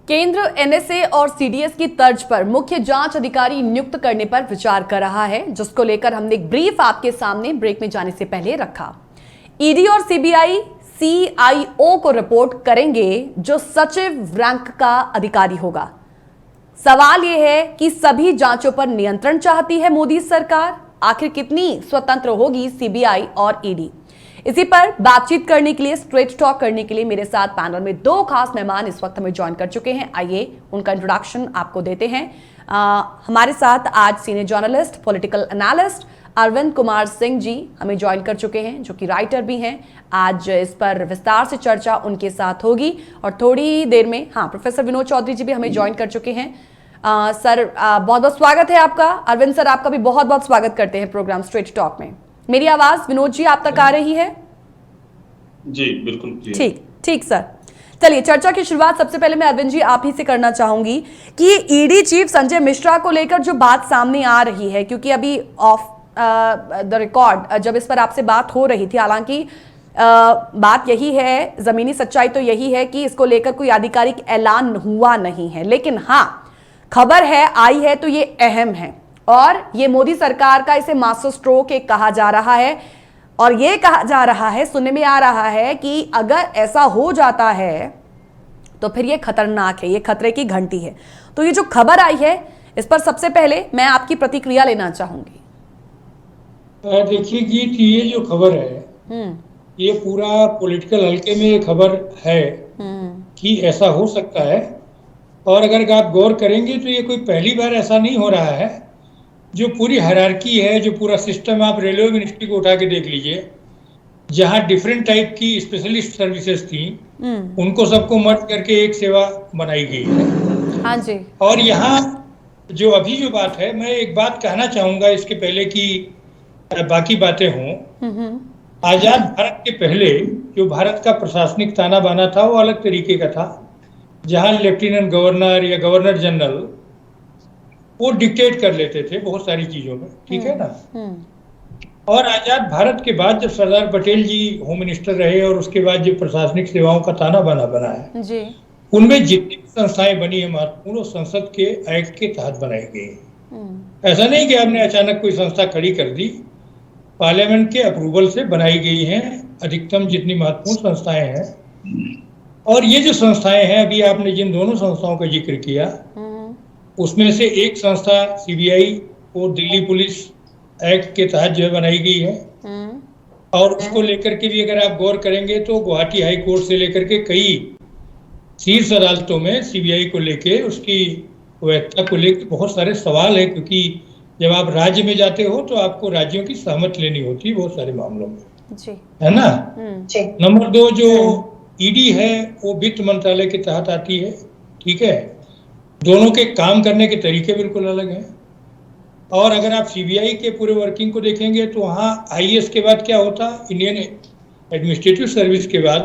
केंद्र एनएसए और सीडीएस की तर्ज पर मुख्य जांच अधिकारी नियुक्त करने पर विचार कर रहा है, जिसको लेकर हमने एक ब्रीफ आपके सामने ब्रेक में जाने से पहले रखा। ईडी और सीबीआई सीआईओ को रिपोर्ट करेंगे, जो सचिव रैंक का अधिकारी होगा। सवाल यह है कि सभी जांचों पर नियंत्रण चाहती है मोदी सरकार। आखिर कितनी स्वतंत्र होगी सीबीआई और ईडी? इसी पर बातचीत करने के लिए, स्ट्रेट टॉक करने के लिए मेरे साथ पैनल में दो खास मेहमान इस वक्त हमें ज्वाइन कर चुके हैं। आइए उनका इंट्रोडक्शन आपको देते हैं। हमारे साथ आज senior journalist, political analyst Arvind Kumar Singh ji हमें ज्वाइन कर चुके हैं, जो कि राइटर भी हैं। आज इस पर विस्तार से चर्चा उनके साथ होगी और थोड़ी देर में प्रोफेसर विनोद चौधरी जी भी हमें ज्वाइन कर चुके हैं। सर, बहुत बहुत स्वागत है आपका। अरविंद सर, आपका भी बहुत बहुत स्वागत करते हैं प्रोग्राम स्ट्रेट टॉक में। मेरी आवाज विनोद जी आप तक आ रही है? जी बिल्कुल। ठीक सर, चलिए चर्चा की शुरुआत सबसे पहले मैं अरविंद जी आप ही से करना चाहूंगी कि ईडी चीफ संजय मिश्रा को लेकर जो बात सामने आ रही है, क्योंकि अभी ऑफ द रिकॉर्ड जब इस पर आपसे बात हो रही थी, हालांकि बात यही है, जमीनी सच्चाई तो यही है कि इसको लेकर कोई आधिकारिक ऐलान हुआ नहीं है, लेकिन हाँ खबर है, आई है तो ये अहम है और ये मोदी सरकार का इसे मास्टर स्ट्रोक एक कहा जा रहा है। और ये कहा जा रहा है, सुनने में आ रहा है कि अगर ऐसा हो जाता है तो फिर ये खतरनाक है, ये खतरे की घंटी है। तो ये जो खबर आई है, इस पर सबसे पहले मैं आपकी प्रतिक्रिया लेना चाहूंगी। देखिए जी, ये जो खबर है ये पूरा पॉलिटिकल हल्के में खबर है कि ऐसा हो सकता है। और अगर आप गौर करेंगे तो ये कोई पहली बार ऐसा नहीं हो रहा है। जो पूरी हायरार्की है, जो पूरा सिस्टम, आप रेलवे मिनिस्ट्री को उठा के देख लीजिए, जहाँ डिफरेंट टाइप की स्पेशलिस्ट सर्विसेज थी, उनको सबको मर्ज करके एक सेवा बनाई गई है। हाँ जी। और यहाँ जो अभी जो बात है, मैं एक बात कहना चाहूंगा इसके पहले कि बाकी बातें हों। आजाद भारत के पहले जो भारत का प्रशासनिक ताना बाना था वो अलग तरीके का था, जहाँ लेफ्टिनेंट गवर्नर या गवर्नर जनरल वो डिक्टेट कर लेते थे बहुत सारी चीजों में, ठीक है ना। और आजाद भारत के बाद जब सरदार पटेल जी होम मिनिस्टर रहे और उसके बाद जो प्रशासनिक सेवाओं का ताना बाना बना है जी, उनमें जितनी भी संस्थाएं बनी है महत्वपूर्ण, संसद के एक्ट के तहत बनाई गई। ऐसा नहीं कि आपने अचानक कोई संस्था खड़ी कर दी, पार्लियामेंट के अप्रूवल से बनाई गई हैं अधिकतम जितनी महत्वपूर्ण संस्थाएं हैं। और ये जो संस्थाएं हैं, अभी आपने जिन दोनों संस्थाओं का जिक्र किया, उसमें से एक संस्था सीबीआई और दिल्ली पुलिस एक्ट के तहत जो है बनाई गई है। और उसको लेकर के भी अगर आप गौर करेंगे तो गुवाहाटी हाई कोर्ट से लेकर के कई शीर्ष अदालतों में सीबीआई को लेके, उसकी वैधता को लेकर बहुत सारे सवाल है, क्योंकि जब आप राज्य में जाते हो तो आपको राज्यों की सहमति लेनी होती है बहुत सारे मामलों में जी, है ना। नंबर 2, जो ईडी है वो वित्त मंत्रालय के तहत आती है, ठीक है। दोनों के काम करने के तरीके बिल्कुल अलग हैं। और अगर आप सीबीआई के पूरे वर्किंग को देखेंगे तो वहाँ आईएएस के बाद क्या होता, इंडियन एडमिनिस्ट्रेटिव सर्विस के बाद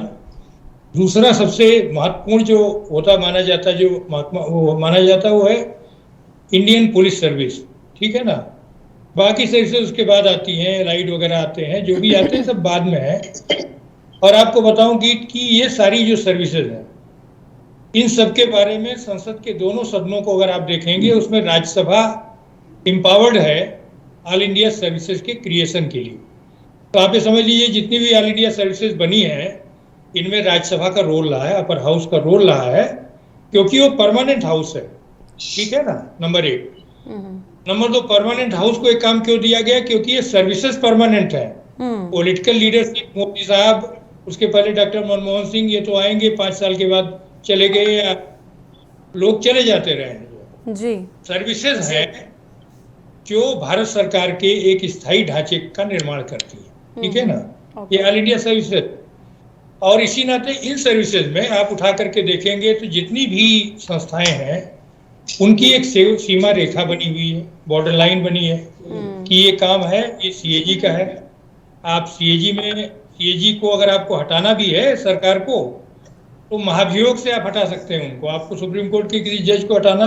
दूसरा सबसे महत्वपूर्ण जो होता माना जाता, वो माना जाता वो है इंडियन पुलिस सर्विस, ठीक है ना। बाकी सर्विसेज उसके बाद आती हैं, लाइट वगैरह आते हैं, जो भी आते हैं सब बाद में है। और आपको बताऊं कि ये सारी जो सर्विसेज हैं, इन सब के बारे में संसद के दोनों सदनों को अगर आप देखेंगे, उसमें राज्यसभा एम्पावर्ड है ऑल इंडिया सर्विसेज के क्रिएशन के लिए। तो आप ये समझ लीजिए जितनी भी ऑल इंडिया सर्विसेज बनी हैं, इनमें राज्यसभा का रोल रहा है, अपर हाउस का रोल रहा है, क्योंकि वो परमानेंट हाउस है, ठीक है ना, नंबर 1। नंबर 2, परमानेंट हाउस को एक काम क्यों दिया गया, क्योंकि ये सर्विसेज परमानेंट है। पॉलिटिकल लीडरशिप, मोदी साहब, उसके पहले डॉक्टर मनमोहन सिंह, ये तो आएंगे 5 साल के बाद चले गए या लोग चले जाते रहे जी। सर्विसेज है जो भारत सरकार के एक स्थायी ढांचे का निर्माण करती है, ठीक है ना, ये ऑल इंडिया सर्विसेज। और इसी नाते इन सर्विसेज में आप उठा करके देखेंगे तो जितनी भी संस्थाएं हैं उनकी एक सीमा रेखा बनी हुई है, बॉर्डर लाइन बनी है कि ये काम है, ये सीएजी का है। आप सीएजी को अगर आपको हटाना भी है सरकार को, तो महाभियोग से आप हटा सकते हैं उनको। आपको सुप्रीम कोर्ट के किसी जज को हटाना,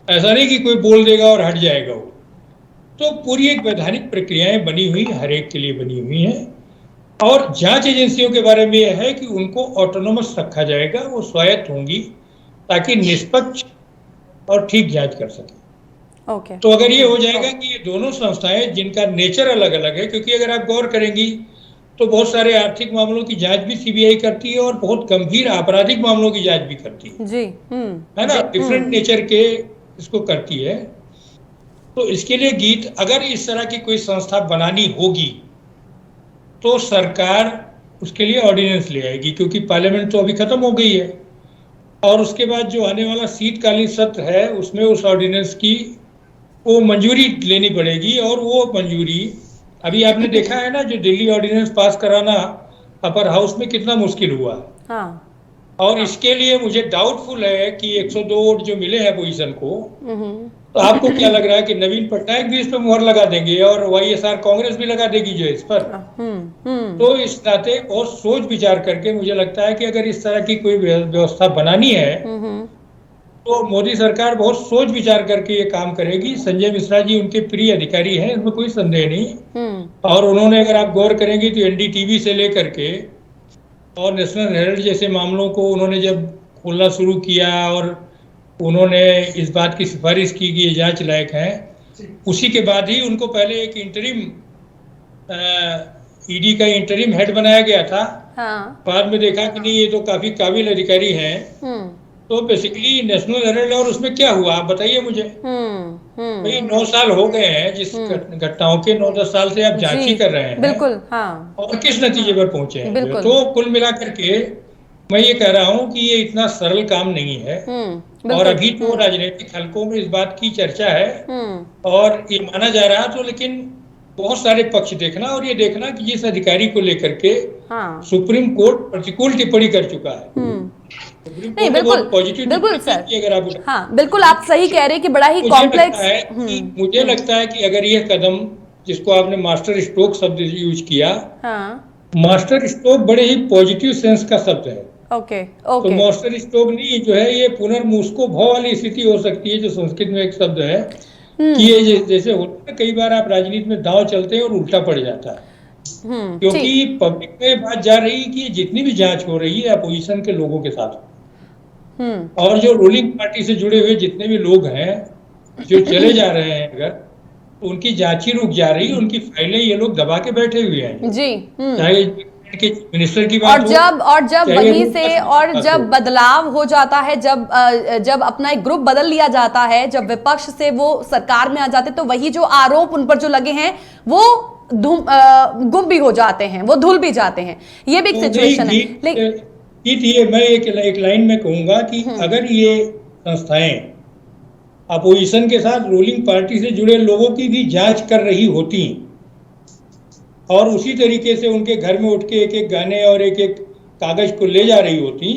ऐसा नहीं कि कोई बोल देगा और हट जाएगा वो। तो पूरी एक वैधानिक प्रक्रियाएं बनी हुई, हर एक के लिए बनी हुई हैं। और जांच एजेंसियों के बारे में यह है कि उनको ऑटोनोमस रखा जाएगा, वो स्वायत्त होंगी, ताकि निष्पक्ष और ठीक जांच कर सके। ओके। तो अगर ये हो जाएगा कि ये दोनों संस्थाएं जिनका नेचर अलग अलग है, क्योंकि अगर आप गौर करेंगी तो बहुत सारे आर्थिक मामलों की जांच भी सीबीआई करती है और बहुत गंभीर आपराधिक मामलों की जांच भी करती जी। है ना, डिफरेंट नेचर के इसको करती है। तो इसके लिए गीत अगर इस तरह की कोई संस्था बनानी होगी तो सरकार उसके लिए ऑर्डिनेंस ले आएगी, क्योंकि पार्लियामेंट तो अभी खत्म हो गई है और उसके बाद जो आने वाला शीतकालीन सत्र है उसमें उस ऑर्डिनेंस की वो मंजूरी लेनी पड़ेगी। और वो मंजूरी अभी आपने देखा है ना, जो दिल्ली ऑर्डिनेंस पास कराना अपर हाउस में कितना मुश्किल हुआ। हाँ। और इसके लिए मुझे डाउटफुल है कि 102 वोट जो मिले हैं पोजीशन को, तो आपको क्या लग रहा है कि नवीन पटनायक भी इस पर मुहर लगा देंगे और वाईएसआर कांग्रेस भी लगा देगी जो इस पर। तो इस नाते बहुत सोच विचार करके मुझे लगता है कि अगर इस तरह की कोई व्यवस्था बनानी है तो मोदी सरकार बहुत सोच विचार करके ये काम करेगी। संजय मिश्रा जी उनके प्रिय अधिकारी हैं, इसमें कोई संदेह नहीं। और उन्होंने, अगर आप गौर करेंगे तो एनडीटीवी से लेकर के और नेशनल हेराल्ड जैसे मामलों को उन्होंने जब खोलना शुरू किया और उन्होंने इस बात की सिफारिश की कि ये जांच लायक है, उसी के बाद ही उनको पहले एक इंटरिम ईडी का इंटरिम हेड बनाया गया था। हाँ। बाद में देखा कि नहीं, ये तो काफी काबिल अधिकारी हैं। तो बेसिकली नेशनल हेराल्ड, और उसमें क्या हुआ आप बताइए मुझे। भाई 9 साल हो गए हैं जिस घटनाओं के, 9-10 साल से आप जांच ही कर रहे हैं। बिल्कुल। हाँ। और किस नतीजे पर पहुंचे हैं। तो कुल मिलाकर के मैं ये कह रहा हूं कि ये इतना सरल काम नहीं है। और अभी तो राजनीतिक हलकों में इस बात की चर्चा है और ये माना जा रहा है, तो लेकिन बहुत सारे पक्ष देखना और ये देखना कि जिस अधिकारी को लेकर के सुप्रीम कोर्ट प्रतिकूल टिप्पणी कर चुका है, नहीं, बिल्कुल सर। अगर आप हाँ, बिल्कुल आप सही कह रहे हैं कि बड़ा ही कॉम्प्लेक्स है। मुझे लगता है कि अगर ये कदम, जिसको आपने मास्टर स्ट्रोक शब्द यूज किया, मास्टर स्ट्रोक बड़े ही पॉजिटिव सेंस का शब्द है। ओके। तो मास्टर स्ट्रोक नहीं जो है, ये पुनर्मुस्को भाव वाली स्थिति हो सकती है, जो संस्कृत में एक शब्द है कि ये जैसे होता है कई बार आप राजनीति में दांव चलते हैं और उल्टा पड़ जाता है। क्योंकि पब्लिक में बात जा रही है कि जितनी भी जांच हो रही है अपोजिशन के लोगों के साथ, और जो रूलिंग पार्टी से जुड़े हुए जितने भी लोग हैं जो चले जा रहे हैं, अगर तो उनकी जांच ही रुक जा रही है, उनकी फाइलें ये लोग दबा के बैठे हुए हैं जी। चाहे मिनिस्टर की बात और जब वहीं से और जब बदलाव हो जाता है, जब अपना एक ग्रुप बदल लिया जाता है, जब विपक्ष से वो सरकार में आ जाते, तो वही जो आरोप उन पर जो लगे हैं वो गुम भी हो जाते हैं, वो धुल भी जाते हैं। ये भी एक सिचुएशन है। लेकिन मैं एक लाइन में कहूंगा कि अगर ये संस्थाएं अपोजिशन के साथ रूलिंग पार्टी से जुड़े लोगों की भी जांच कर रही होती और उसी तरीके से उनके घर में उठ के एक एक गाने और एक एक कागज को ले जा रही होती,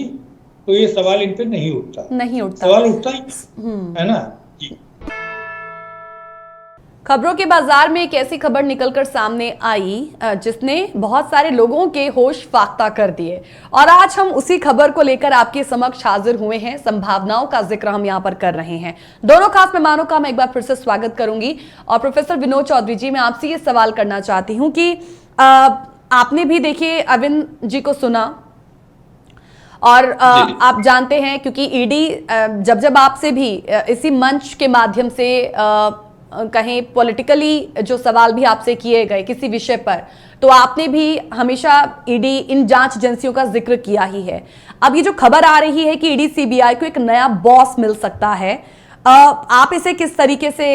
तो ये सवाल इन पे नहीं उठता। सवाल उठता है ना जी। खबरों के बाजार में एक ऐसी खबर निकलकर सामने आई जिसने बहुत सारे लोगों के होश फाख्ता कर दिए, और आज हम उसी खबर को लेकर आपके समक्ष हाजिर हुए हैं। संभावनाओं का जिक्र हम यहाँ पर कर रहे हैं। दोनों खास मेहमानों का मैं एक बार फिर से स्वागत करूंगी। और प्रोफेसर विनोद चौधरी जी, मैं आपसे ये सवाल करना चाहती हूँ कि आपने भी देखिए अरविंद जी को सुना और आप जानते हैं, क्योंकि ईडी जब आपसे भी इसी मंच के माध्यम से कहीं पॉलिटिकली जो सवाल भी आपसे किए गए किसी विषय पर, तो आपने भी हमेशा ईडी इन जांच एजेंसियों का जिक्र किया ही है। अब ये जो खबर आ रही है कि ईडी सीबीआई को एक नया बॉस मिल सकता है, आप इसे किस तरीके से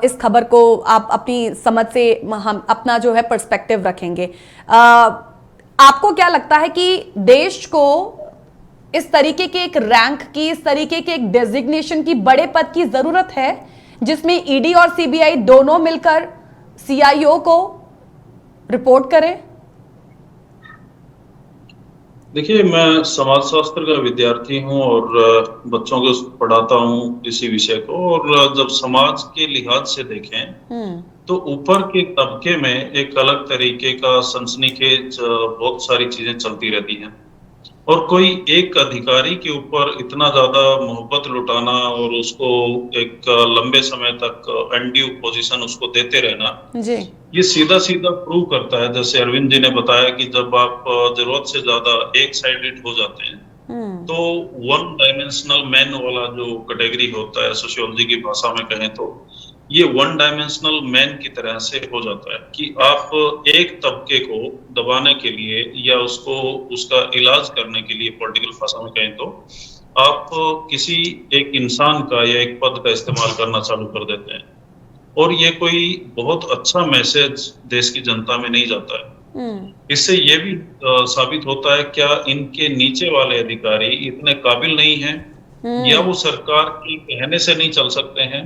इस खबर को आप अपनी समझ से हम अपना जो है पर्सपेक्टिव रखेंगे? आपको क्या लगता है कि देश को इस तरीके के एक रैंक की, इस तरीके के एक डेजिग्नेशन की, बड़े पद की जरूरत है जिसमें ईडी और सीबीआई दोनों मिलकर सीआईओ को रिपोर्ट करें? देखिए, मैं समाजशास्त्र का विद्यार्थी हूं और बच्चों को पढ़ाता हूं इसी विषय को। और जब समाज के लिहाज से देखें तो ऊपर के तबके में एक अलग तरीके का सनसनीखेज बहुत सारी चीजें चलती रहती हैं, और कोई एक अधिकारी के ऊपर इतना ज्यादा मोहब्बत लुटाना और उसको एक लंबे समय तक अनड्यू पोजीशन उसको देते रहना जी, ये सीधा सीधा प्रूव करता है, जैसे अरविंद जी ने बताया, कि जब आप जरूरत से ज्यादा एक साइडेड हो जाते हैं तो वन डायमेंशनल मैन वाला जो कैटेगरी होता है सोशियोलॉजी की भाषा में कहें तो ये वन डायमेंशनल मैन की तरह से हो जाता है कि आप एक तबके को दबाने के लिए या उसको उसका इलाज करने के लिए पॉलिटिकल भाषा में कहें तो आप किसी एक इंसान का या एक पद का इस्तेमाल करना चालू कर देते हैं और ये कोई बहुत अच्छा मैसेज देश की जनता में नहीं जाता है। इससे ये भी साबित होता है क्या इनके नीचे वाले अधिकारी इतने काबिल नहीं हैं या वो सरकार के कहने से नहीं चल सकते हैं,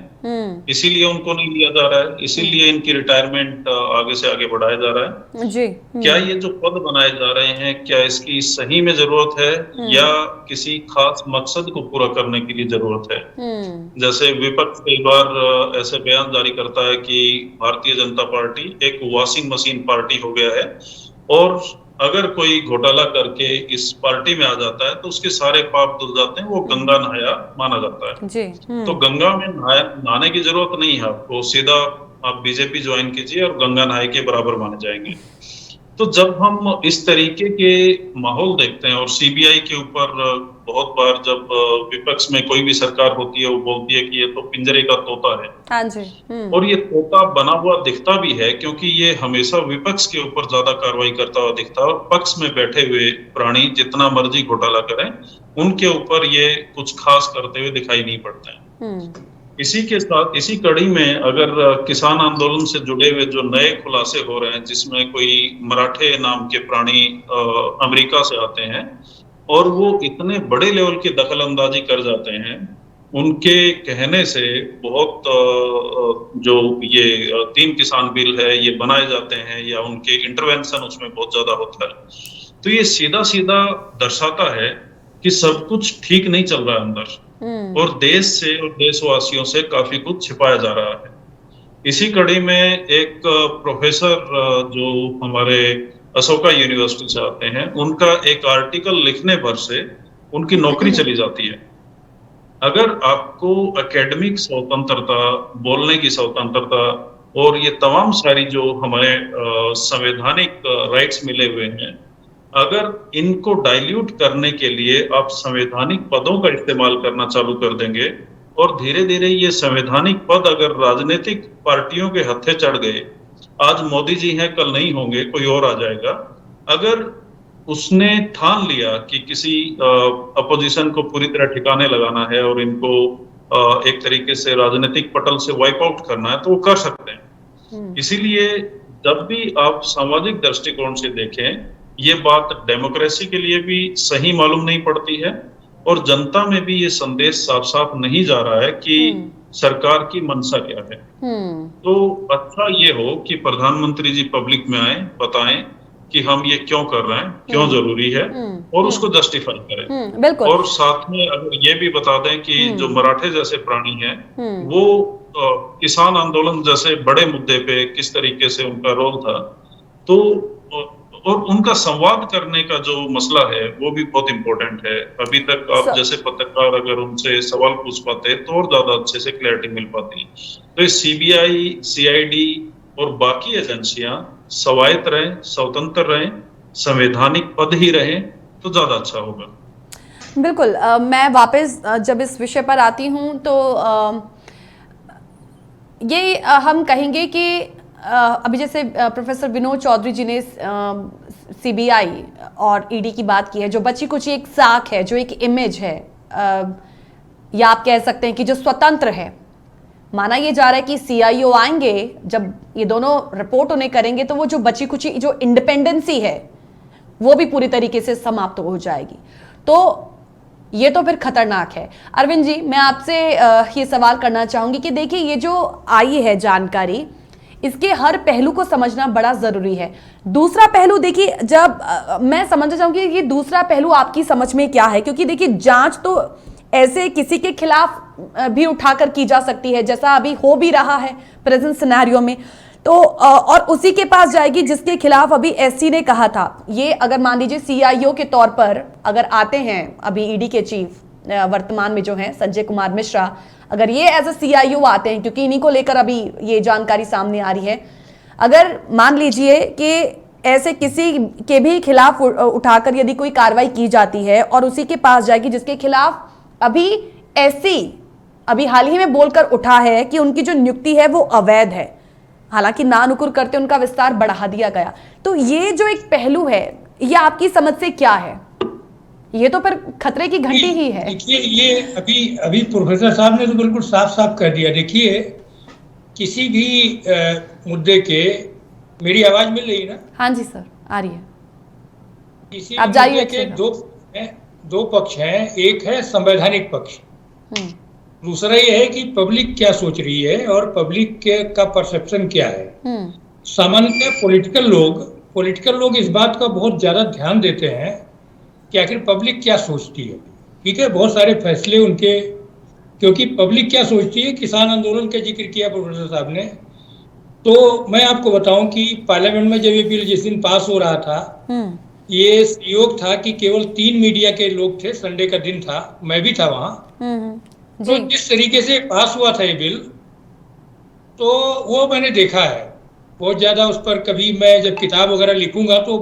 इसीलिए उनको नहीं लिया जा रहा है, इसीलिए इनकी रिटायरमेंट आगे से आगे बढ़ाया जा रहा है जी। क्या ये जो पद बनाए जा रहे हैं क्या इसकी सही में जरूरत है या किसी खास मकसद को पूरा करने के लिए जरूरत है? जैसे विपक्ष कई बार ऐसे बयान जारी करता है कि भारतीय जनता पार्टी एक वॉशिंग मशीन पार्टी हो गया है और अगर कोई घोटाला करके इस पार्टी में आ जाता है तो उसके सारे पाप धुल जाते हैं, वो गंगा नहाया माना जाता है जी। तो गंगा में नहाने की जरूरत नहीं है आपको, सीधा आप बीजेपी ज्वाइन कीजिए और गंगा नहाए के बराबर माने जाएंगे। तो जब हम इस तरीके के माहौल देखते हैं और सीबीआई के ऊपर बहुत बार जब विपक्ष में कोई भी सरकार होती है वो बोलती है कि ये तो पिंजरे का तोता है। हाँ जी। और ये तोता बना हुआ दिखता भी है क्योंकि ये हमेशा विपक्ष के ऊपर ज्यादा कार्रवाई करता हुआ दिखता है और पक्ष में बैठे हुए प्राणी जितना मर्जी घोटाला करें उनके ऊपर ये कुछ खास करते हुए दिखाई नहीं पड़ते हैं। इसी के साथ इसी कड़ी में अगर किसान आंदोलन से जुड़े हुए जो नए खुलासे हो रहे हैं जिसमें कोई मराठे नाम के प्राणी अमेरिका से आते हैं और वो इतने बड़े लेवल की दखल अंदाजी कर जाते हैं, उनके कहने से बहुत जो ये 3 किसान बिल है ये बनाए जाते हैं या उनके इंटरवेंशन उसमें बहुत ज्यादा होता है। तो ये सीधा सीधा दर्शाता है कि सब कुछ ठीक नहीं चल रहा है अंदर और देश से और देशवासियों से काफी कुछ छिपाया जा रहा है। इसी कड़ी में एक प्रोफेसर जो हमारे अशोका यूनिवर्सिटी से आते हैं उनका एक आर्टिकल लिखने भर से उनकी नौकरी चली जाती है। अगर आपको एकेडमिक स्वतंत्रता, बोलने की स्वतंत्रता और ये तमाम सारी जो हमारे संवैधानिक राइट्स मिले हुए हैं, अगर इनको डाइल्यूट करने के लिए आप संवैधानिक पदों का इस्तेमाल करना चालू कर देंगे और धीरे धीरे ये संवैधानिक पद अगर राजनीतिक पार्टियों के हत्थे चढ़ गए, आज मोदी जी हैं कल नहीं होंगे, कोई और आ जाएगा, अगर उसने ठान लिया कि किसी अपोजिशन को पूरी तरह ठिकाने लगाना है और इनको एक तरीके से राजनीतिक पटल से वाइप आउट करना है तो वो कर सकते हैं। इसीलिए जब भी आप सामाजिक दृष्टिकोण से देखें ये बात डेमोक्रेसी के लिए भी सही मालूम नहीं पड़ती है और जनता में भी ये संदेश साफ साफ नहीं जा रहा है कि सरकार की मंशा क्या है। तो अच्छा ये हो कि प्रधानमंत्री जी पब्लिक में आए, बताएं कि हम ये क्यों कर रहे हैं, क्यों जरूरी है और उसको जस्टिफाई करें। बिल्कुल। और साथ में अगर ये भी बता दें कि जो मराठे जैसे प्राणी हैं वो किसान आंदोलन जैसे बड़े मुद्दे पे किस तरीके से उनका रोल था, तो और उनका संवाद करने का जो मसला है वो भी बहुत इंपॉर्टेंट है। अभी तक आप जैसे पत्रकार अगर उनसे सवाल पूछ पाते तो और ज्यादा अच्छे से क्लैरिटी मिल पाती। तो सीबीआई, सीआईडी और बाकी एजेंसियां स्वायत्त रहें, स्वतंत्र रहें, संवैधानिक पद ही रहें तो ज्यादा अच्छा होगा। बिल्कुल। मैं वापस जब इस विषय पर आती हूं तो ये हम कहेंगे कि अभी जैसे प्रोफेसर विनोद चौधरी जी ने सीबीआई और ईडी की बात की है, जो बची कुछ एक साख है, जो एक इमेज है, या आप कह सकते हैं कि जो स्वतंत्र है। माना ये जा रहा है कि सीआईओ आएंगे, जब ये दोनों रिपोर्ट उन्हें करेंगे तो वो जो बची कुछ जो इंडिपेंडेंसी है वो भी पूरी तरीके से समाप्त हो जाएगी। तो ये तो फिर खतरनाक है। अरविंद जी, मैं आपसे ये सवाल करना चाहूंगी कि देखिए ये जो आई है जानकारी, इसके हर पहलू को समझना बड़ा जरूरी है। दूसरा पहलू देखिए, जब मैं समझना चाहूंगी कि दूसरा पहलू आपकी समझ में क्या है, क्योंकि देखिए जांच तो ऐसे किसी के खिलाफ भी उठाकर की जा सकती है, जैसा अभी हो भी रहा है प्रेजेंट सिनेरियो में, तो और उसी के पास जाएगी जिसके खिलाफ अभी एससी ने कहा था। ये अगर मान लीजिए सीआईओ के तौर पर अगर आते हैं अभी ईडी के चीफ वर्तमान में जो है संजय कुमार मिश्रा, अगर ये एज अ सीआईओ आते हैं, क्योंकि इन्हीं को लेकर अभी ये जानकारी सामने आ रही है, अगर मान लीजिए कि ऐसे किसी के भी खिलाफ उठाकर यदि कोई कार्रवाई की जाती है और उसी के पास जाएगी जिसके खिलाफ अभी हाल ही में बोलकर उठा है कि उनकी जो नियुक्ति है वो अवैध है, हालांकि ना नुकुर करते उनका विस्तार बढ़ा दिया गया, तो ये जो एक पहलू है ये आपकी समझ से क्या है? ये तो फिर खतरे की घंटी ही है। देखिए, ये अभी प्रोफेसर साहब ने तो बिल्कुल साफ साफ कर दिया। देखिए, किसी भी मुद्दे के, मेरी आवाज मिल रही है ना? हाँ जी सर, आ रही है। किसी आप जारी मुद्दे के दो पक्ष हैं। एक है संवैधानिक पक्ष, दूसरा ये है कि पब्लिक क्या सोच रही है और पब्लिक का परसेप्शन क्या है। सामान्यतः पॉलिटिकल लोग इस बात का बहुत ज्यादा ध्यान देते हैं कि आखिर पब्लिक क्या सोचती है। ठीक है, बहुत सारे फैसले उनके, क्योंकि पब्लिक क्या सोचती है, किसान आंदोलन का जिक्र किया प्रोफेसर साहब ने, तो मैं आपको बताऊं कि पार्लियामेंट में जब ये बिल जिस दिन पास हो रहा था, ये संयोग था कि केवल 3 मीडिया के लोग थे, संडे का दिन था, मैं भी था वहां। तो जिस तरीके से पास हुआ था ये बिल, तो वो मैंने देखा है बहुत ज्यादा। उस पर कभी मैं जब किताब वगैरह लिखूंगा तो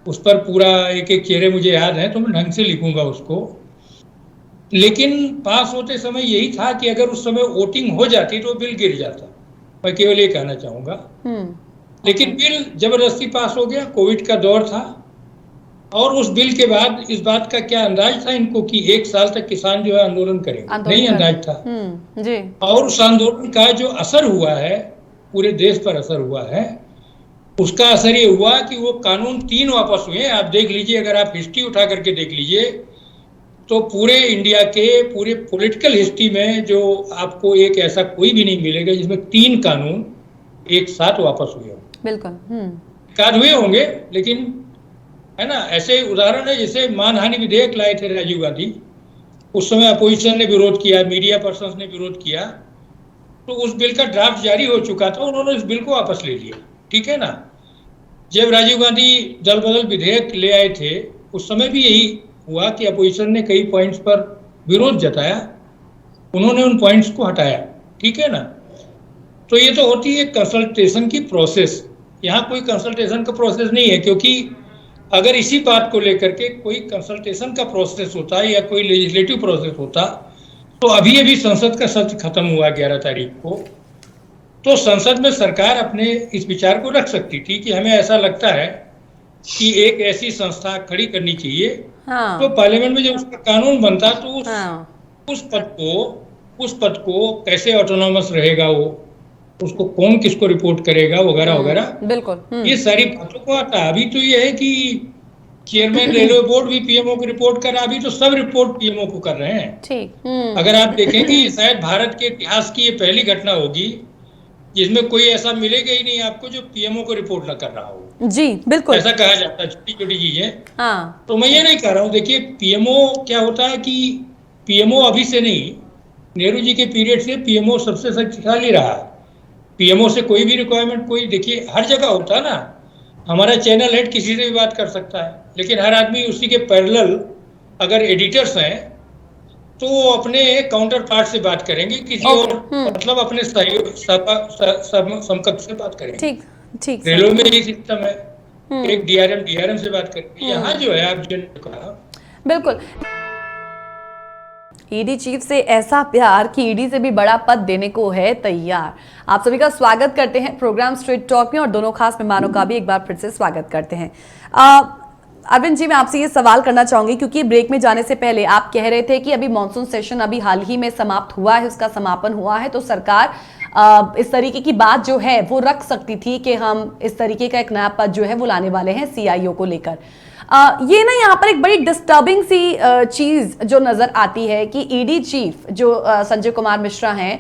उस पर पूरा एक एक चेहरे मुझे याद है, तो मैं ढंग से लिखूंगा उसको। लेकिन पास होते समय यही था कि अगर उस समय वोटिंग हो जाती तो बिल गिर जाता, मैं केवल ये कहना चाहूंगा। लेकिन बिल जबरदस्ती पास हो गया, कोविड का दौर था, और उस बिल के बाद इस बात का क्या अंदाज था इनको कि 1 साल तक किसान जो है आंदोलन करेंगे? नहीं अंदाज था। जी। और उस आंदोलन का जो असर हुआ है, पूरे देश पर असर हुआ है, उसका असर ये हुआ कि वो कानून 3 वापस हुए। आप देख लीजिए, अगर आप हिस्ट्री उठा करके देख लीजिए तो पूरे इंडिया के पूरे पॉलिटिकल हिस्ट्री में जो आपको एक ऐसा कोई भी नहीं मिलेगा जिसमें 3 कानून एक साथ वापस हुए हों। बिल्कुल। एकाध हुए होंगे, लेकिन है ना, ऐसे उदाहरण है जैसे मानहानि विधेयक लाए थे राजीव गांधी, उस समय अपोजिशन ने विरोध किया, मीडिया पर्सन्स ने विरोध किया, तो उस बिल का ड्राफ्ट जारी हो चुका था, उन्होंने इस बिल को वापस ले लिया। ठीक है ना। जब राजीव गांधी दल बदल विधेयक ले आए थे, उस समय भी यही हुआ कि अपोजिशन ने कई पॉइंट्स पर विरोध जताया, उन्होंने उन पॉइंट्स को हटाया। ठीक है ना। तो ये तो होती है कंसल्टेशन की प्रोसेस। यहाँ कोई कंसल्टेशन का प्रोसेस नहीं है, क्योंकि अगर इसी बात को लेकर के कोई कंसल्टेशन का प्रोसेस होता या कोई लेजिस्लेटिव प्रोसेस होता तो अभी संसद का सत्र खत्म हुआ 11 तारीख को, तो संसद में सरकार अपने इस विचार को रख सकती थी कि हमें ऐसा लगता है कि एक ऐसी संस्था खड़ी करनी चाहिए। हाँ। तो पार्लियामेंट में जब उसका कानून बनता तो उस पद को कैसे ऑटोनॉमस रहेगा, वो उसको कौन किसको रिपोर्ट करेगा वगैरह वगैरह, बिल्कुल ये सारी बातों को आता। अभी तो ये है कि चेयरमैन रेलवे बोर्ड भी पीएमओ को रिपोर्ट कर रहा है, अभी तो सब रिपोर्ट पीएमओ को कर रहे हैं। ठीक। अगर आप देखेंगे शायद भारत के इतिहास की ये पहली घटना होगी जिसमें कोई ऐसा मिलेगा ही नहीं आपको जो पीएमओ को रिपोर्ट न कर रहा हो। जी बिल्कुल, ऐसा कहा जाता है, छोटी छोटी चीजें। हाँ। तो मैं ये नहीं कह रहा हूँ। देखिए, पीएमओ क्या होता है कि पीएमओ अभी से नहीं, नेहरू जी के पीरियड से पीएमओ सबसे शक्तिशाली रहा। पीएमओ से कोई भी रिक्वायरमेंट, कोई देखिए हर जगह होता है ना, हमारा चैनल हेड किसी से भी बात कर सकता है, लेकिन हर आदमी उसी के पैरेलल अगर एडिटर्स हैं तो वो अपने काउंटर पार्ट से बात करेंगे, किसी और मतलब अपने समकक्ष से बात करेंगे। ठीक ठीक। रेलवे में यही सिस्टम है, एक डीआरएम से बात करेंगे। यहाँ जो है आप जिन्होंने कहा, बिल्कुल, ईडी चीफ से ऐसा प्यार कि ईडी से भी बड़ा पद देने को है तैयार। आप सभी का स्वागत करते हैं प्रोग्राम स्ट्रेट टॉक में, और दोनों खास मेहमानों का भी एक बार फिर से स्वागत करते हैं। अरविंद जी, मैं आपसे ये सवाल करना चाहूंगी क्योंकि ब्रेक में जाने से पहले आप कह रहे थे कि अभी मॉनसून सेशन अभी हाल ही में समाप्त हुआ है, उसका समापन हुआ है, तो सरकार इस तरीके की बात जो है वो रख सकती थी कि हम इस तरीके का एक नया पद जो है वो लाने वाले हैं सीआईओ को लेकर। ये ना यहाँ पर एक बड़ी डिस्टर्बिंग सी चीज जो नजर आती है कि ईडी चीफ जो संजय कुमार मिश्रा हैं,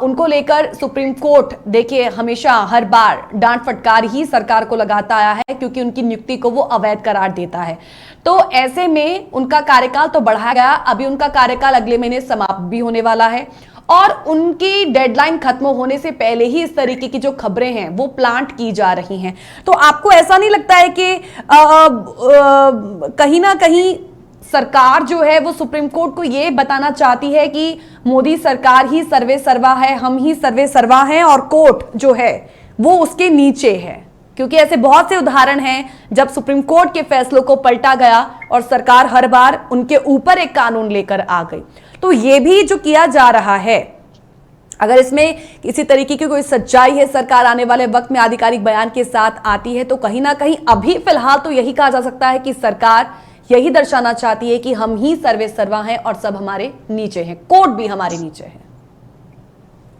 उनको लेकर सुप्रीम कोर्ट देखिए हमेशा हर बार डांट फटकार ही सरकार को लगाता आया है क्योंकि उनकी नियुक्ति को वो अवैध करार देता है। तो ऐसे में उनका कार्यकाल तो बढ़ाया गया, अभी उनका कार्यकाल अगले महीने समाप्त भी होने वाला है, और उनकी डेडलाइन खत्म होने से पहले ही इस तरीके की जो खबरें हैं वो प्लांट की जा रही हैं। तो आपको ऐसा नहीं लगता है कि कहीं ना कहीं सरकार जो है वो सुप्रीम कोर्ट को ये बताना चाहती है कि मोदी सरकार ही सर्वे सर्वा है, हम ही सर्वे सर्वा हैं, और कोर्ट जो है वो उसके नीचे है? क्योंकि ऐसे बहुत से उदाहरण हैं जब सुप्रीम कोर्ट के फैसलों को पलटा गया और सरकार हर बार उनके ऊपर एक कानून लेकर आ गई। तो ये भी जो किया जा रहा है, अगर इसमें किसी तरीके की कोई सच्चाई है, सरकार आने वाले वक्त में आधिकारिक बयान के साथ आती है, तो कहीं ना कहीं अभी फिलहाल तो यही कहा जा सकता है कि सरकार यही दर्शाना चाहती है कि हम ही सर्वे सर्वा हैं और सब हमारे नीचे हैं, कोर्ट भी हमारे नीचे है।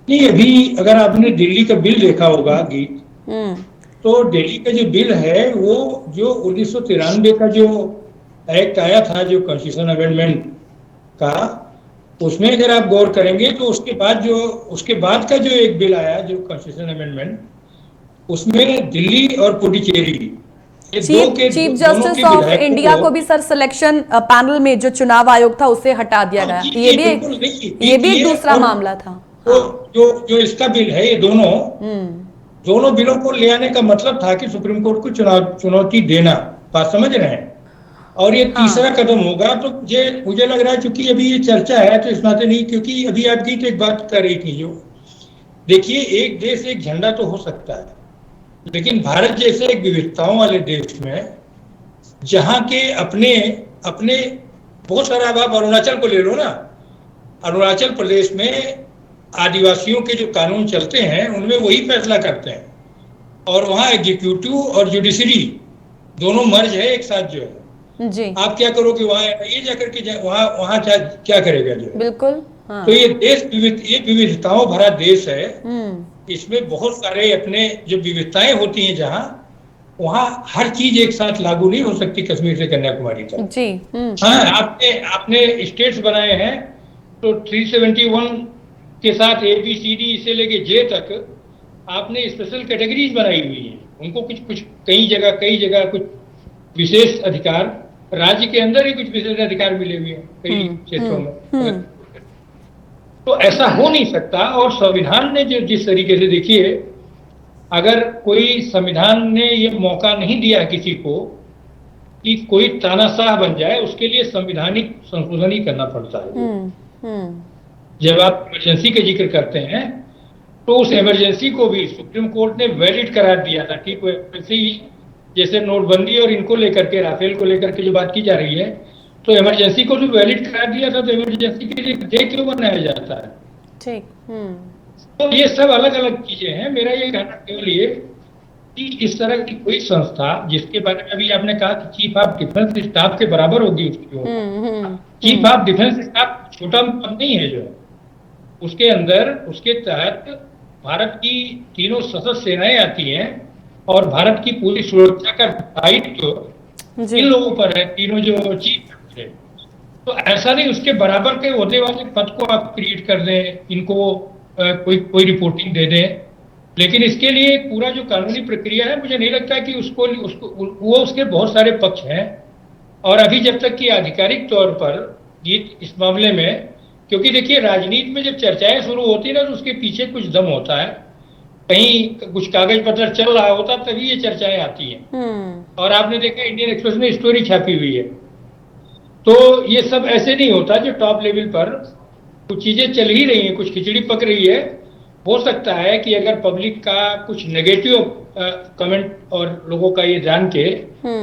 नहीं, अभी अगर आपने दिल्ली का बिल देखा होगा गीत, तो दिल्ली का जो बिल है वो जो 1993 का जो एक्ट आया था, जो कॉन्स्टिट्यूशन अमेंडमेंट का, उसमें अगर आप गौर करेंगे तो उसके बाद का जो एक बिल आया जो कॉन्स्टिट्यूशन अमेंडमेंट, उसमें दिल्ली और Puducherry chief justice of India को भी सर सिलेक्शन पैनल में जो चुनाव आयोग था उससे हटा दिया गया। ये भी एक दूसरा मामला था। जो इसका बिल है, ये दोनों बिलों को ले आने का मतलब था कि सुप्रीम कोर्ट को चुनौती देना, बात समझ रहे हैं। और ये तीसरा कदम होगा। तो मुझे लग रहा है, चूंकि अभी ये चर्चा है तो इस नाते नहीं, क्योंकि अभी आपकी तो एक बात कर रही थी, जो देखिए एक देश एक झंडा तो हो सकता है, लेकिन भारत जैसे एक विविधताओं वाले देश में, जहाँ के अपने बहुत सारा, आप अरुणाचल को ले लो ना, अरुणाचल प्रदेश में आदिवासियों के जो कानून चलते हैं उनमें वही फैसला करते हैं, और वहाँ एग्जीक्यूटिव और जुडिशरी दोनों मर्ज है एक साथ जो है जी। आप क्या करोगे वहाँ, ये जाकर के वहाँ क्या करेगा जो, बिल्कुल। हाँ। तो ये देश ये विविधताओं भरा देश है, इसमें बहुत सारे अपने जो विविधताएं होती हैं, जहाँ वहाँ हर चीज एक साथ लागू नहीं हो सकती कश्मीर से कन्याकुमारी तक जी। हाँ, आपने स्टेट्स बनाए हैं, तो 371 के साथ ABCD से लेके J तक आपने स्पेशल कैटेगरीज बनाई हुई है, उनको कुछ कई जगह कुछ विशेष अधिकार, राज्य के अंदर ही कुछ विशेष अधिकार मिले हुए हैं कई क्षेत्रों में। तो ऐसा हो नहीं सकता। और संविधान ने जो जिस तरीके से, देखिए अगर कोई संविधान ने ये मौका नहीं दिया किसी को कि कोई तानाशाह बन जाए, उसके लिए संवैधानिक संशोधन ही करना पड़ता है। जब आप इमरजेंसी का जिक्र करते हैं तो उस इमरजेंसी को भी सुप्रीम कोर्ट ने वैलिड करार दिया था। ठीक वैसे ही जैसे नोटबंदी और इनको लेकर के, राफेल को लेकर के जो बात की जा रही है, तो इमरजेंसी को जो वैलिड करार दिया था, तो इमरजेंसी के लिए डे क्यों बनाया जाता है? ठीक। तो ये सब अलग अलग चीजें हैं। मेरा ये कहना केवल ये कि इस तरह की कोई संस्था, जिसके बारे में अभी आपने कहा कि चीफ ऑफ डिफेंस स्टाफ के बराबर होगी उसकी, चीफ ऑफ डिफेंस स्टाफ छोटा पद नहीं है, जो उसके अंदर, उसके तहत भारत की तीनों सशस्त्र सेनाएं आती हैं और भारत की पूरी सुरक्षा का दायित्व इन लोगों पर है, तीनों जो चीफ है। तो ऐसा नहीं उसके बराबर के होने वाले पद को आप क्रिएट कर दें, इनको कोई रिपोर्टिंग दे दें, लेकिन इसके लिए पूरा जो कानूनी प्रक्रिया है, मुझे नहीं लगता कि उसके बहुत सारे पक्ष हैं। और अभी जब तक कि आधिकारिक तौर पर इस मामले में, क्योंकि देखिए राजनीति में जब चर्चाएं शुरू होती है ना, तो उसके पीछे कुछ दम होता है, कहीं कुछ कागज पत्र चल रहा होता तभी ये चर्चाएं आती हैं। और आपने देखा इंडियन एक्सप्रेस में स्टोरी छापी हुई है, तो ये सब ऐसे नहीं होता। जो टॉप लेवल पर कुछ चीजें चल ही रही हैं, कुछ खिचड़ी पक रही है, हो सकता है कि अगर पब्लिक का कुछ नेगेटिव कमेंट और लोगों का ये जान के,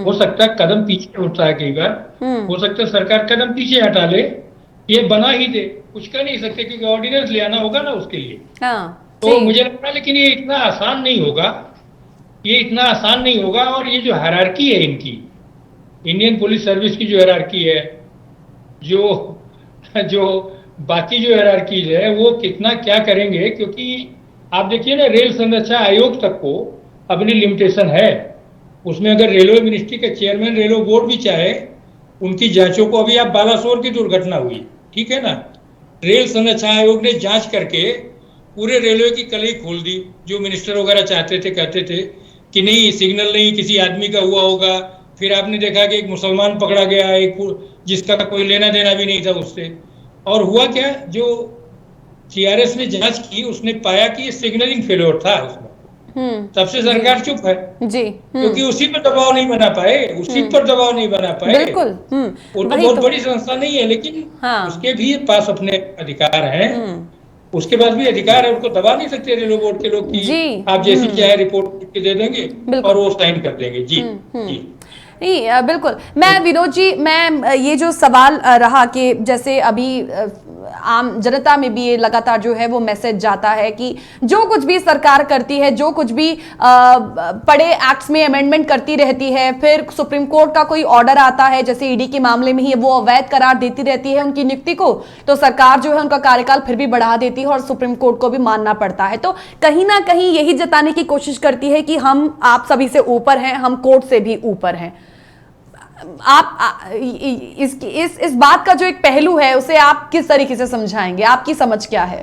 हो सकता है कदम पीछे उठता है, कई बार हो सकता है सरकार कदम पीछे हटा ले, ये बना ही दे, कुछ कर नहीं सकते क्योंकि ऑर्डिनेंस ले आना होगा ना उसके लिए। तो मुझे लगता है, लेकिन ये इतना आसान नहीं होगा, और ये जो हायरार्की है इनकी, इंडियन पुलिस सर्विस की जो हायरार्की है, जो बाकी जो हायरार्कीज है, वो कितना क्या करेंगे, क्योंकि आप देखिए ना, रेल संरक्षा आयोग तक को अपनी लिमिटेशन है। उसमें अगर रेलवे मिनिस्ट्री के चेयरमैन, रेलवे बोर्ड भी चाहे, उनकी जांचों को, अभी आप बालासोर की दुर्घटना हुई, ठीक है ना, रेल संरक्षा आयोग ने जांच करके पूरे रेलवे की कलई खोल दी। जो मिनिस्टर वगैरह चाहते थे, कहते थे कि नहीं, सिग्नल नहीं, किसी आदमी का हुआ होगा। फिर आपने देखा कि एक मुसलमान पकड़ा गया, एक जिसका कोई लेना देना भी नहीं था उससे। और हुआ क्या, जो CRS ने जांच की, उसने पाया कि ये सिग्नलिंग फेलियर था उसमें। तब से सरकार चुप है जी। क्योंकि उसी पर दबाव नहीं बना पाए, बिल्कुल। वो तो बहुत बड़ी संस्था नहीं है, लेकिन उसके भी पास अपने अधिकार हैं। उसके पास भी अधिकार है, उनको दबा नहीं सकते रेलवे बोर्ड के लोग कि जी। आप जैसी चाहे रिपोर्ट लिख के दे देंगे बिल्कुल। और वो साइन कर देंगे। जी जी नहीं बिल्कुल। मैं विनोद जी, मैं ये जो सवाल रहा कि जैसे अभी आम जनता में भी ये लगातार जो है वो मैसेज जाता है कि जो कुछ भी सरकार करती है, जो कुछ भी पड़े एक्ट्स में अमेंडमेंट करती रहती है, फिर सुप्रीम कोर्ट का कोई ऑर्डर आता है, जैसे ईडी के मामले में ही वो अवैध करार देती रहती है उनकी नियुक्ति को, तो सरकार जो है उनका कार्यकाल फिर भी बढ़ा देती है और सुप्रीम कोर्ट को भी मानना पड़ता है। तो कहीं ना कहीं यही जताने की कोशिश करती है कि हम आप सभी से ऊपर हैं, हम कोर्ट से भी ऊपर हैं। आप इस बात का जो एक पहलू है उसे आप किस तरीके से समझाएंगे? आपकी समझ क्या है?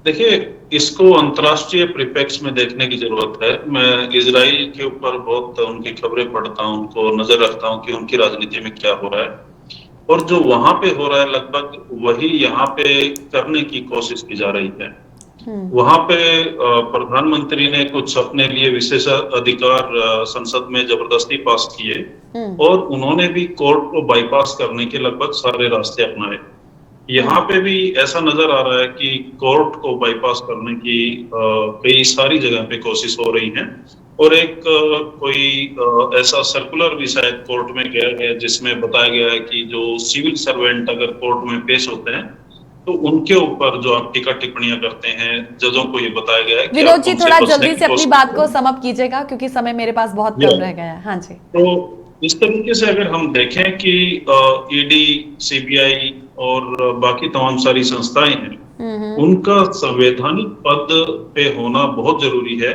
देखिए, इसको अंतर्राष्ट्रीय परिप्रेक्ष्य में देखने की जरूरत है। मैं इजराइल के ऊपर बहुत उनकी खबरें पढ़ता हूं, उनको नजर रखता हूं कि उनकी राजनीति में क्या हो रहा है, और जो वहां पे हो रहा है लगभग वही यहाँ पे करने की कोशिश की जा रही है। वहां पे प्रधानमंत्री ने कुछ अपने लिए विशेष अधिकार संसद में जबरदस्ती पास किए और उन्होंने भी कोर्ट को बाईपास करने के लगभग सारे रास्ते अपनाए। यहाँ पे भी ऐसा नजर आ रहा है कि कोर्ट को बाईपास करने की कई सारी जगह पे कोशिश हो रही है, और एक कोई ऐसा सर्कुलर भी शायद कोर्ट में गया है जिसमें बताया गया है कि जो सिविल सर्वेंट अगर कोर्ट में पेश होते हैं तो उनके ऊपर जो आप टीका टिप्पणियां करते हैं, जजों को ये बताया गया है कि विनोद जी थोड़ा जल्दी से अपनी बात को समाप्त कीजिएगा क्योंकि समय मेरे पास बहुत कम रह गया है। हाँ जी। तो इस तरीके से अगर हम देखें कि ईडी, सीबीआई और बाकी तमाम सारी संस्थाएं हैं, उनका संवैधानिक पद पे होना बहुत जरूरी है।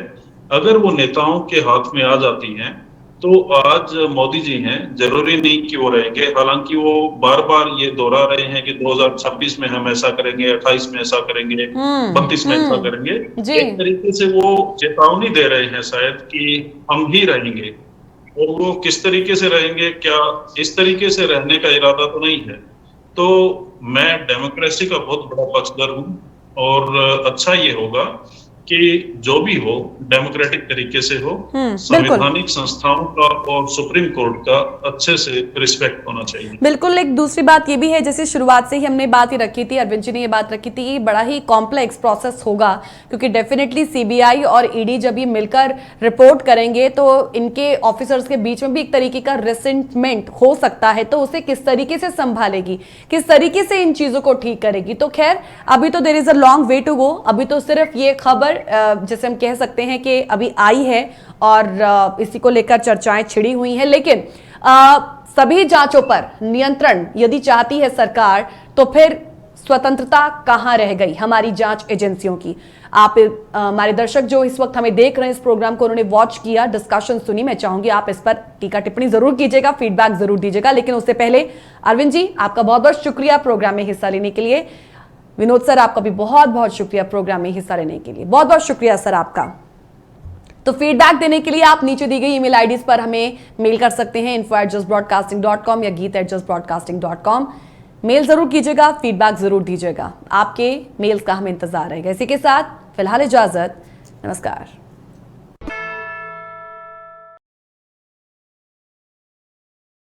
अगर वो नेताओं के हाथ में आ जाती हैं तो आज मोदी जी हैं, जरूरी नहीं कि वो रहेंगे। हालांकि वो बार बार ये दोहरा रहे हैं कि 2026 में हम ऐसा करेंगे, 28 में ऐसा करेंगे, 32 में ऐसा करेंगे। एक तरीके से वो चेतावनी दे रहे हैं शायद कि हम ही रहेंगे, और वो किस तरीके से रहेंगे, क्या इस तरीके से रहने का इरादा तो नहीं है। तो मैं डेमोक्रेसी का बहुत बड़ा पक्षधर हूँ, और अच्छा ये होगा कि जो भी हो डेमोक्रेटिक तरीके से हो, संवैधानिक संस्थाओं का और सुप्रीम कोर्ट का अच्छे से रिस्पेक्ट होना चाहिए। बिल्कुल। एक दूसरी बात ये भी है, जैसे शुरुआत से ही हमने बात ही रखी थी, अरविंद जी ने ये बात रखी थी, ये बड़ा ही कॉम्प्लेक्स प्रोसेस होगा क्योंकि डेफिनेटली सीबीआई और ईडी जब ये मिलकर रिपोर्ट करेंगे तो इनके ऑफिसर्स के बीच में भी एक तरीके का रिसेंटमेंट हो सकता है, तो उसे किस तरीके से संभालेगी, किस तरीके से इन चीजों को ठीक करेगी। तो खैर अभी तो there is a long way to go. अभी तो सिर्फ ये खबर जैसे हम कह सकते हैं कि अभी आई है और इसी को लेकर चर्चाएं छिड़ी हुई हैं, लेकिन सभी जांचों पर नियंत्रण यदि चाहती है सरकार तो फिर स्वतंत्रता कहां रह गई हमारी जांच एजेंसियों की। आप हमारे दर्शक जो इस वक्त हमें देख रहे हैं, इस प्रोग्राम को उन्होंने वॉच किया, डिस्कशन सुनी, मैं चाहूंगी आप इस पर टीका टिप्पणी जरूर कीजिएगा, फीडबैक जरूर दीजिएगा। लेकिन उससे पहले अरविंद जी आपका बहुत बहुत शुक्रिया प्रोग्राम में हिस्सा लेने के लिए। विनोद सर आपका भी बहुत बहुत शुक्रिया प्रोग्राम में हिस्सा लेने के लिए, बहुत बहुत शुक्रिया सर आपका। तो फीडबैक देने के लिए आप नीचे दी गई ईमेल आईडीज पर हमें मेल कर सकते हैं, info@justbroadcasting.com या geet@justbroadcasting.com। मेल जरूर कीजिएगा, फीडबैक जरूर दीजिएगा, आपके मेल्स का हमें इंतजार रहेगा। इसी के साथ फिलहाल इजाजत, नमस्कार।